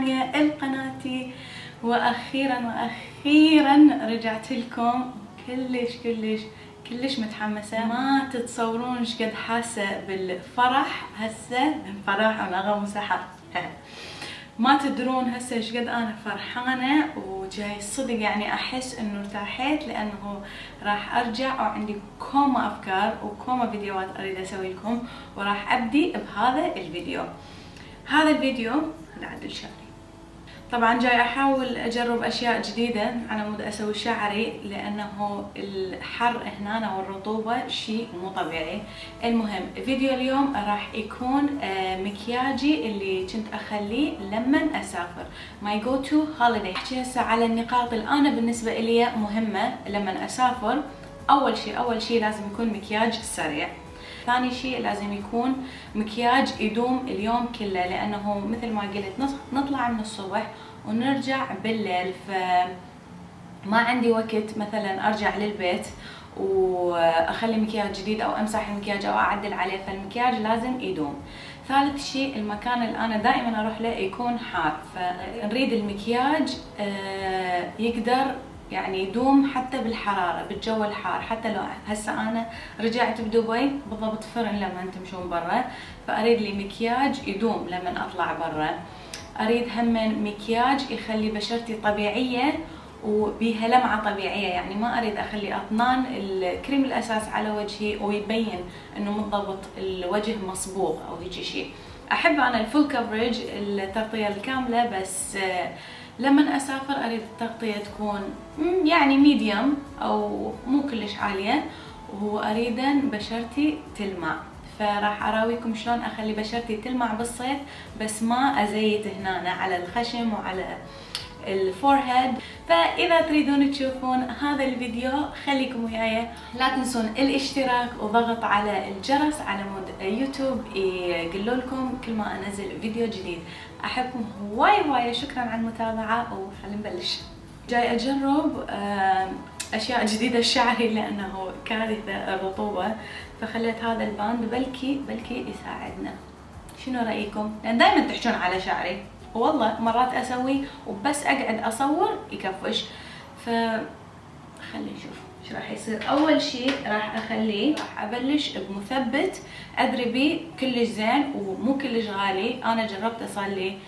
الثانية لقناتي، واخيرا رجعت لكم كلش متحمسة. ما تتصورون ايش قد حاسة بالفرح هسه، من فرح ونغم وسحر. ما تدرون هسه ايش قد انا فرحانة وجاي صدق، يعني احس انه ارتاحت لانه راح ارجع وعندي كوما افكار وكوما فيديوهات اريد اسوي لكم، وراح ابدي بهذا الفيديو. هذا الفيديو لعدل شعري. طبعا جاي احاول اجرب اشياء جديدة على مود اسوي شعري، لانه الحر هنا والرطوبة شيء مو طبيعي. المهم فيديو اليوم راح يكون مكياجي اللي كنت اخليه لمن اسافر، ماي جو تو هوليداي. احكي هسه على النقاط اللي انا بالنسبة لي مهمة لمن اسافر. اول شيء لازم يكون مكياج سريع. ثاني شيء لازم يكون مكياج يدوم اليوم كله، لانه مثل ما قلت نطلع من الصبح ونرجع بالليل، فما عندي وقت مثلا ارجع للبيت واخلي مكياج جديد او امسح المكياج او اعدل عليه، فالمكياج لازم يدوم. ثالث شيء المكان اللي انا دائما اروح له يكون حار، فنريد المكياج يقدر يعني يدوم حتى بالحرارة بالجو الحار. حتى لو هسه انا رجعت بدبي بالضبط فرن لما تمشون برا، فاريد لي مكياج يدوم لما اطلع برا. اريد هم مكياج يخلي بشرتي طبيعية وبيها لمعة طبيعية، يعني ما اريد اخلي اطنان الكريم الاساس على وجهي ويبين انه بالضبط الوجه مصبوغ او هيك شيء. احب انا الفول كفرج، التغطية الكاملة، بس لما اسافر اريد التغطية تكون يعني ميديوم او مو كلش عالية، واريد بشرتي تلمع. فراح اراويكم شلون اخلي بشرتي تلمع بالصيف بس ما ازيت هنا على الخشم وعلى الفورهيد. فاذا تريدون تشوفون هذا الفيديو خليكم وياي، لا تنسون الاشتراك وضغط على الجرس على مود يوتيوب يقول لكم كل ما انزل فيديو جديد. احبكم هواي، شكرا على المتابعة وخلينا نبلش. جاي اجرب اشياء جديدة لشعري لانه كارثة الرطوبة، فخليت هذا الباند بلكي يساعدنا. شنو رايكم؟ لان دائما تحجون على شعري، والله مرات اسوي وبس اقعد اصور يكفش. خلينا نشوف ايش راح يصير. اول شيء راح ابلش بمثبت ادري بيه كلش زين ومو كلش غالي. انا جربته صار لي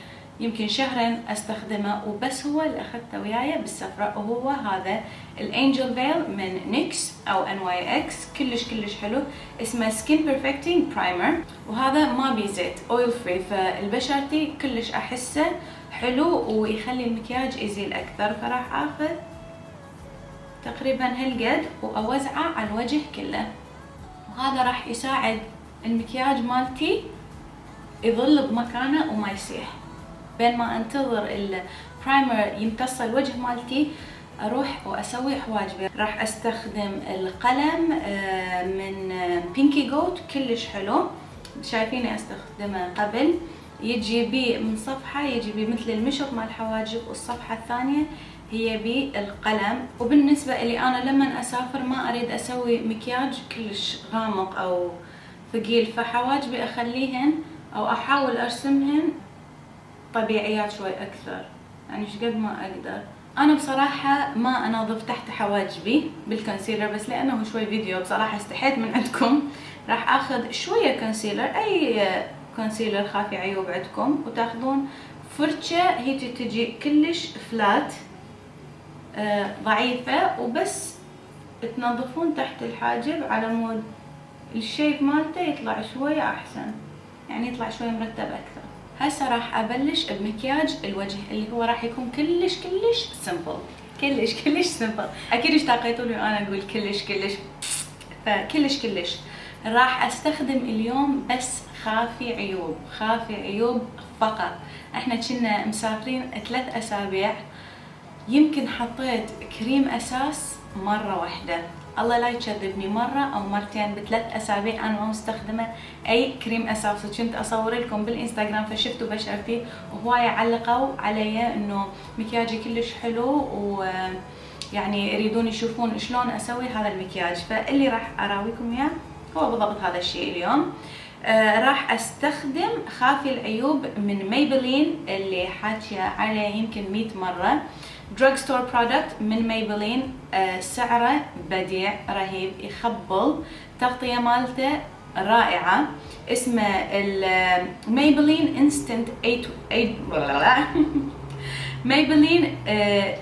يمكن شهرين استخدمه وبس، هو اللي اخذته وياي بالسفره، وهو هذا الانجل فيل من نيكس او NYX. كلش حلو، اسمه سكين بيرفكتنج برايمر، وهذا ما بيه زيت، اويل فري، فالبشرتي كلش احسه حلو ويخلي المكياج يزيل اكثر. فراح اخذ تقريبا هالقد واوزعه على الوجه كله، وهذا راح يساعد المكياج مالتي يظل بمكانه وما يسيح. بين ما انتظر البرايمر يمتص الوجه مالتي اروح واسوي حواجبي. راح استخدم القلم من بينكي جوت، كلش حلو، شايفيني استخدمه قبل. يجي بيه من صفحة يجي بيه مثل المشط مال الحواجب، والصفحة الثانية هي بالقلم. وبالنسبة لي انا لما اسافر ما اريد اسوي مكياج كلش غامق او ثقيل، فحواجبي اخليهن او احاول ارسمهن طبيعيات شوي اكثر، يعني ايش قد ما اقدر. انا بصراحة ما انظف تحت حواجبي بالكونسيلر، بس لانه شوي فيديو بصراحة استحيت من عندكم. راح اخذ شوية كونسيلر، اي كونسيلر خافي عيوب عندكم، وتاخذون فرشة هي تجي كلش فلات ضعيفة، وبس تنظفون تحت الحاجب على مود الشيب مالته يطلع شوية احسن، يعني يطلع شوي مرتب اكثر. هسه راح ابلش بمكياج الوجه اللي هو راح يكون كلش سمبل، كلش سمبل. اكيد اشتاقيتوا لي وانا اقول كلش. راح استخدم اليوم بس خافي عيوب فقط. احنا كنا مسافرين 3 اسابيع، يمكن حطيت كريم اساس مرة واحدة، الله لا يكذبني، مرة او مرتين ب3 اسابيع انا ما مستخدمة اي كريم اساس. وكنت اصور لكم بالانستغرام فشفتوا بشرتي وهواية علقوا علي انه مكياجي كلش حلو، ويعني يريدون يشوفون شلون اسوي هذا المكياج. فاللي راح اراويكم اياه هو بالضبط هذا الشيء اليوم. راح استخدم خافي العيوب من ميبلين اللي حاكيه عليه يمكن 100 مرة. دراج ستور برودكت من ميبلين، سعره بديع رهيب يخبل، تغطية مالته رائعة. اسمه الميبلين انستنت ميبلين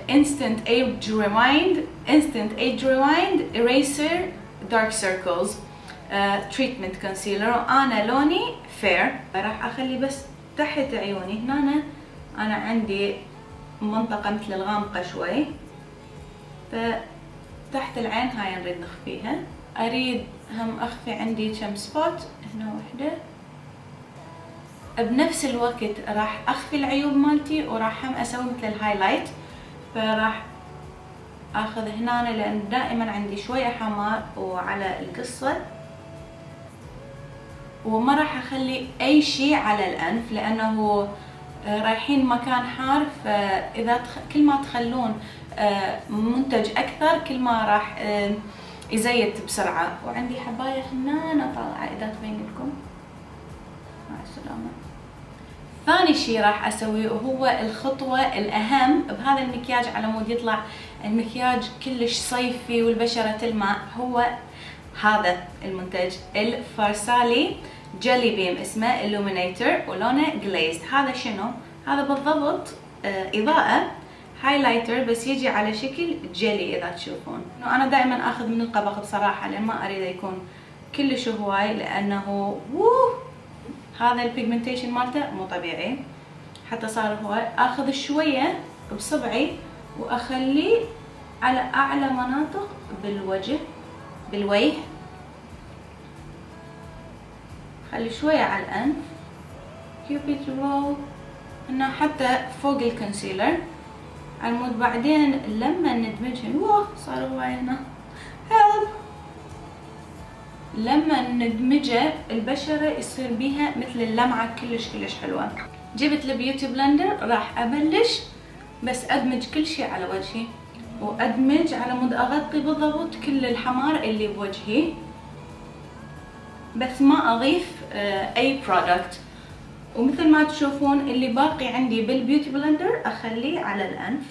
انستنت ايج ريوايند اريسر دارك سيركلز تريتمنت كونسيلر. وانا لوني فير، راح اخلي بس تحت عيوني هنا. انا عندي منطقة مثل الغامقة شوي، فتحت العين هاي نريد نخفيها. اريد هم اخفي عندي كم سبوت، هنا وحدة. بنفس الوقت راح اخفي العيوب مالتي، وراح هم اسوي مثل الهايلايت. فراح اخذ هنا لان دائما عندي شوية حمار وعلى القصة، وما راح اخلي اي شيء على الانف لانه رايحين مكان حار. فاذا كل ما تخلون منتج اكثر كل ما راح يزيت بسرعة. وعندي حباية هنا طالعة اذا تبين لكم. مع السلامة. ثاني شيء راح اسويه وهو الخطوة الاهم بهذا المكياج على مود يطلع المكياج كلش صيفي والبشرة تلمع، هو هذا المنتج الفارسالي جيلي بيم، اسمه إلومينيتر ولونه جليزد. هذا شنو؟ هذا بالضبط إضاءة هايلايتر بس يجي على شكل جيلي. إذا تشوفون أنا دائما أخذ من القبق بصراحة لأن ما أريد يكون كلش هواي، لأنه هذا البيجمنتيشن مالته مو طبيعي. حتى صار هواي. أخذ شوية بصبعي وأخليه على أعلى مناطق بالوجه بالوجه، خلي شوية على الأنف، كيوبيد رول هنا حتى فوق الكونسيلر على المود. بعدين لما ندمجهن صار هواي هنا هيلب. لما ندمجه البشرة يصير بيها مثل اللمعة كلش حلوة. جبت البيوتي بلندر، راح أبلش بس أدمج كل شيء على وجهي، وأدمج على مود أغطي بالضبط كل الحمار اللي بوجهي، بس ما أضيف أي برودكت. ومثل ما تشوفون اللي باقي عندي بالبيوتي بلندر أخليه على الأنف.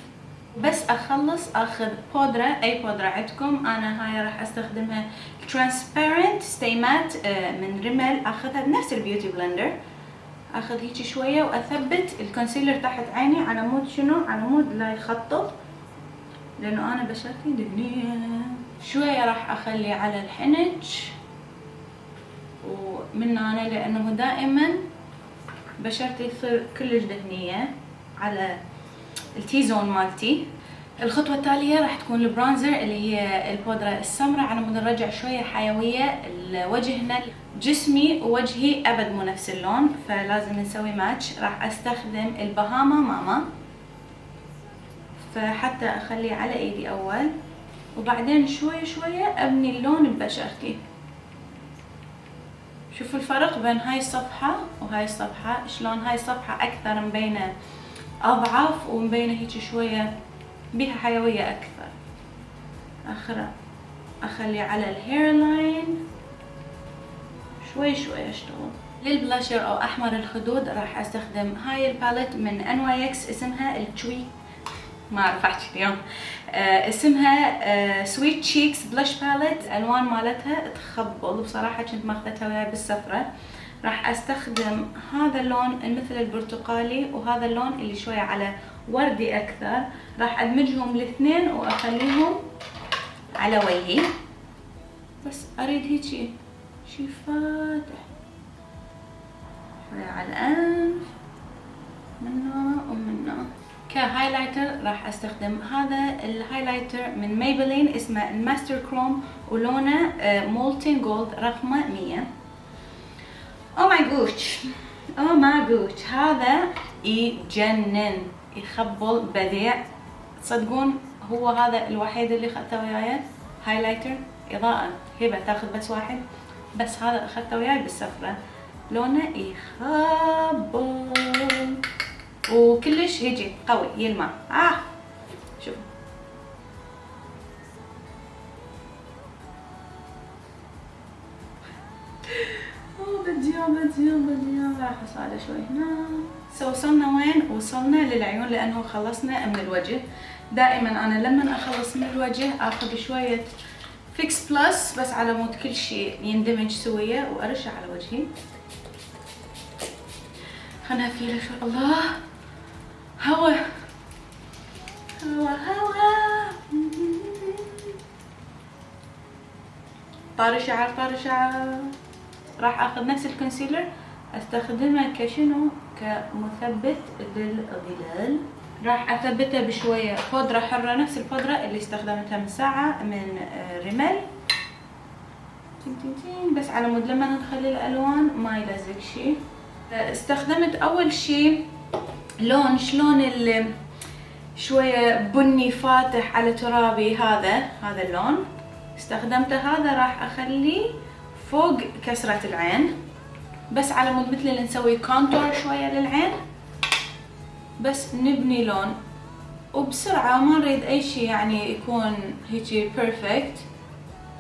بس أخلص أخذ بودرة، أي بودرة عندكم. أنا هاي راح أستخدمها ترانسبيرنت ستاي مات من ريمل، أخذها بنفس البيوتي بلندر. أخذ هيجي شوية وأثبت الكونسيلر تحت عيني على مود شنو؟ على مود لا يخطط، لأنه أنا بشرتي دهنية. شوية راح أخلي على الحنج ومن هنا، لأنه دائما بشرتي تصير كلش دهنية على التي زون مالتي. الخطوة التالية راح تكون البرونزر اللي هي البودرة السمراء على مود نرجع شوية حيوية لوجهنا. جسمي ووجهي أبد مو نفس اللون، فلازم نسوي ماتش. راح أستخدم البهاما ماما، فحتى أخليه على إيدي أول، وبعدين شوية أبني اللون ببشرتي. شوفوا الفرق بين هاي الصفحة وهاي الصفحة، شلون هاي الصفحة أكثر مبينة أضعف ومبينة هيك شوية بيها حيوية أكثر. أخلي على الهير لاين شوي أشتغل. للبلاشر أو أحمر الخدود راح أستخدم هاي الباليت من NYX، اسمها التوي، ما أعرف أحكي اليوم. اسمها سويت تشيكس بلاش باليت. الألوان مالتها تخبل بصراحة، كنت ماخذتها وياي بالسفرة. راح أستخدم هذا اللون مثل البرتقالي، وهذا اللون اللي شوية على وردي أكثر. راح أدمجهم الاثنين وأخليهم على وجهي، بس أريد هيجي شي فاتح شوية على الأنف منه ومنه. كهايلايتر راح استخدم هذا الهايلايتر من ميبلين، اسمه الماستر كروم ولونه مولتن جولد رقمه 100. او ماي جوش هذا يجنن، يخبل بديع. تصدقون هو هذا الوحيد اللي اخذته وياي هايلايتر اضاءة. هبة تاخذ بس واحد، بس هذا اخذته وياي بالسفرة. لونه يخبل وكلش هيجي قوي يلمع. شوف بدي راح اصعده شوي هنا. وصلنا وين؟ وصلنا للعيون لانه خلصنا من الوجه. دائما انا لما اخلص من الوجه اخذ شوية فيكس بلس بس على مود كل شيء يندمج سوية وارشه على وجهي. خلنا فيله شوي. الله، هوا هوا هوا. طار شعر طار شعر. راح اخذ نفس الكونسيلر استخدمه كشنو؟ كمثبت للظلال. راح اثبتها بشويه بودره حره نفس البودره اللي استخدمتها من ساعه من ريمل. بس على مود لما نخلي الالوان ما يلزق شيء. استخدمت اول شيء لون شلون شويه بني فاتح على ترابي. هذا اللون استخدمته. هذا راح اخليه فوق كسرة العين بس على مود مثل اللي نسوي كونتور شوية للعين. بس نبني لون وبسرعة، ما نريد اي شيء يعني يكون هيجي بيرفكت،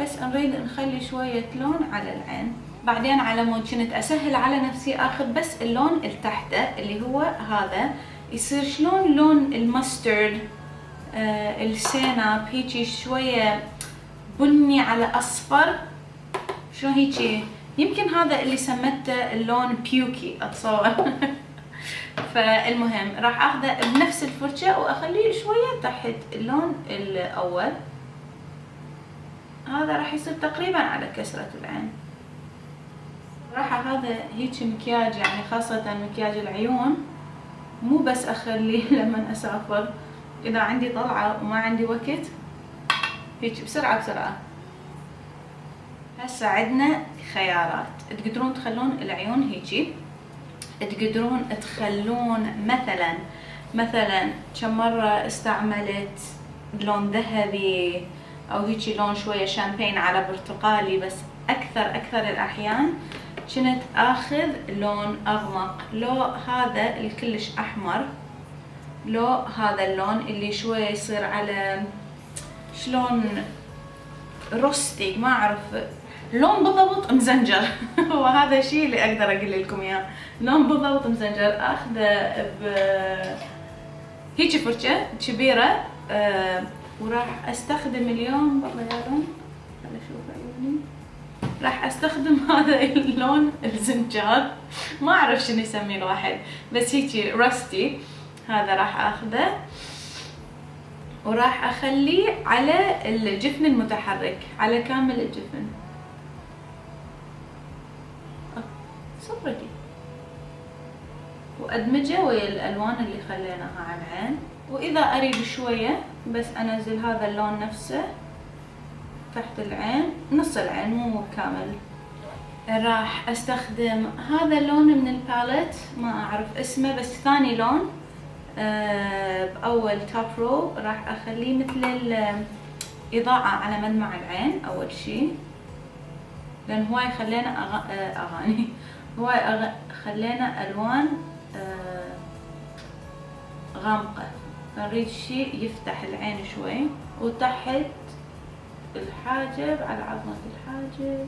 بس نريد نخلي شوية لون على العين. بعدين على مود كنت اسهل على نفسي اخذ بس اللون اللي تحته اللي هو هذا، يصير شلون لون المسترد السيناب هيجي شوية بني على اصفر شلون هيجي. يمكن هذا اللي سمته اللون بيوكي اتصور. فالمهم راح اخذه بنفس الفرشة واخليه شوية تحت اللون الاول. هذا راح يصير تقريبا على كسرة العين. راح هذا هيك مكياج يعني خاصة مكياج العيون مو بس اخليه لما اسافر، اذا عندي طلعة وما عندي وقت هيك بسرعة. هسه عندنا خيارات. تقدرون تخلون العيون هيجي، تقدرون تخلون مثلا كم مرة استعملت لون ذهبي او هيجي لون شوية شامبين على برتقالي، بس اكثر الاحيان كنت اخذ لون اغمق. لو هذا الكلش احمر، لو هذا اللون اللي شوية يصير على شلون روستي، ما اعرف لون بالضبط مزنجر. هو هذا الشيء اللي اقدر اقول لكم اياه، لون بالضبط مزنجر. اخذه ب هيك فرشة كبيرة وراح استخدم اليوم والله يا لون خل اشوف عيوني. راح استخدم هذا اللون الزنجار، ما اعرف شنو يسميه الواحد، بس هيك روستي. هذا راح اخذه وراح اخليه على الجفن المتحرك، على كامل الجفن صبرتي، وادمجه ويا الالوان اللي خليناها على العين. واذا اريد شويه بس انزل هذا اللون نفسه تحت العين، نص العين مو كامل. راح استخدم هذا اللون من الباليت، ما اعرف اسمه بس ثاني لون باول توب رو. راح اخليه مثل الاضاءة على مدمع العين اول شي، لان هواي خلينا اغاني هواي خلينا الوان غامقة، فنريد شي يفتح العين شوي. وتحت الحاجب على عظمة الحاجب.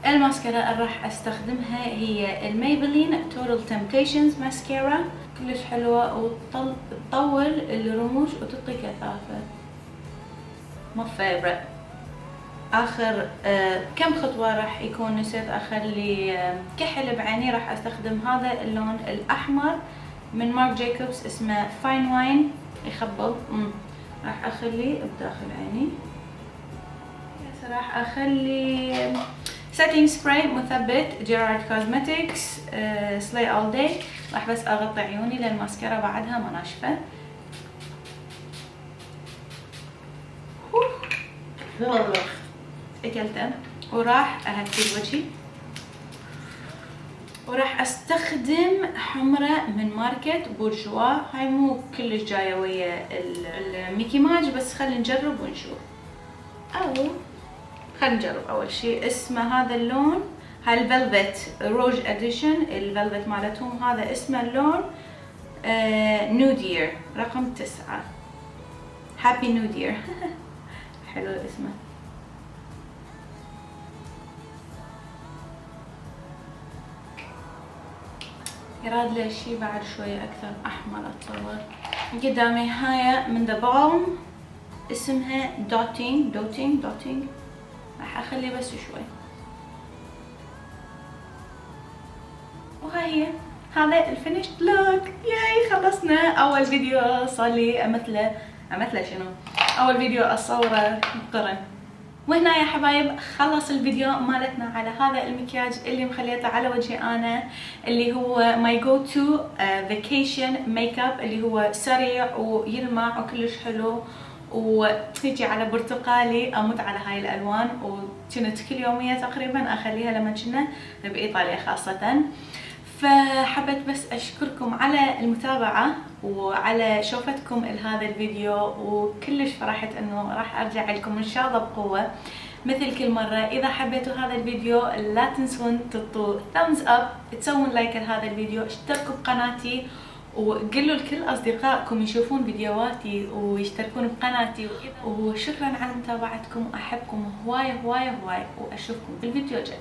الماسكارا اللي راح استخدمها هي الميبلين توتال تمبتيشنز ماسكارا، كلش حلوة وتطول الرموش وتعطي كثافة. ما فيفرت. اخر كم خطوة راح يكون نسيت اخلي كحل بعيني. راح استخدم هذا اللون الاحمر من مارك جايكوبس اسمه فاين واين، يخبل. راح اخليه بداخل عيني. راح اخلي سيتنج سبراي مثبت جيرارد كوزمتكس سلاي اول داي. راح بس اغطي عيوني لان الماسكارا بعدها ما ناشفه. اكلته. وراح اهتي وجهي. وراح استخدم حمرة من ماركة بورجوا. هاي مو كلش جاية ويا الميكي ماج، بس خلينا نجرب ونشوف. او خلينا نجرب اول شيء. اسمه هذا اللون، هاي الفلفت روج اديشن، الفلفت مالتهم. هذا اسمه اللون نود يير رقم 9. هابي نود يير. حلو اسمه. يراد له شي بعد شوية أكثر أحمر أتصور. قدامي هاي من ذا بالم اسمها دوتينج. راح أخلي بس شوي. وهاي هي، هذا الفينيشد لوك. ياي خلصنا أول فيديو صار لي أمثله شنو؟ أول فيديو أصوره مقرن. وهنا يا حبايب خلص الفيديو مالتنا على هذا المكياج اللي مخليته على وجهي انا، اللي هو ماي جو تو فيكيشن ميك اب، اللي هو سريع ويلمع وكلش حلو وتيجي على برتقالي. اموت على هاي الالوان، وكنت كل يوميه تقريبا اخليها لما كنا بايطاليا خاصه. فحبيت بس اشكركم على المتابعة وعلى شوفتكم لهذا الفيديو، وكلش فرحت انه راح ارجع لكم ان شاء الله بقوة مثل كل مرة. اذا حبيتوا هذا الفيديو لا تنسون تحطوا thumbs up، تسوون لايك لهذا الفيديو، اشتركوا بقناتي وقولوا لكل اصدقائكم يشوفون فيديوهاتي ويشتركون بقناتي. وشكرا على متابعتكم، احبكم هواية واشوفكم بالفيديو الجاي.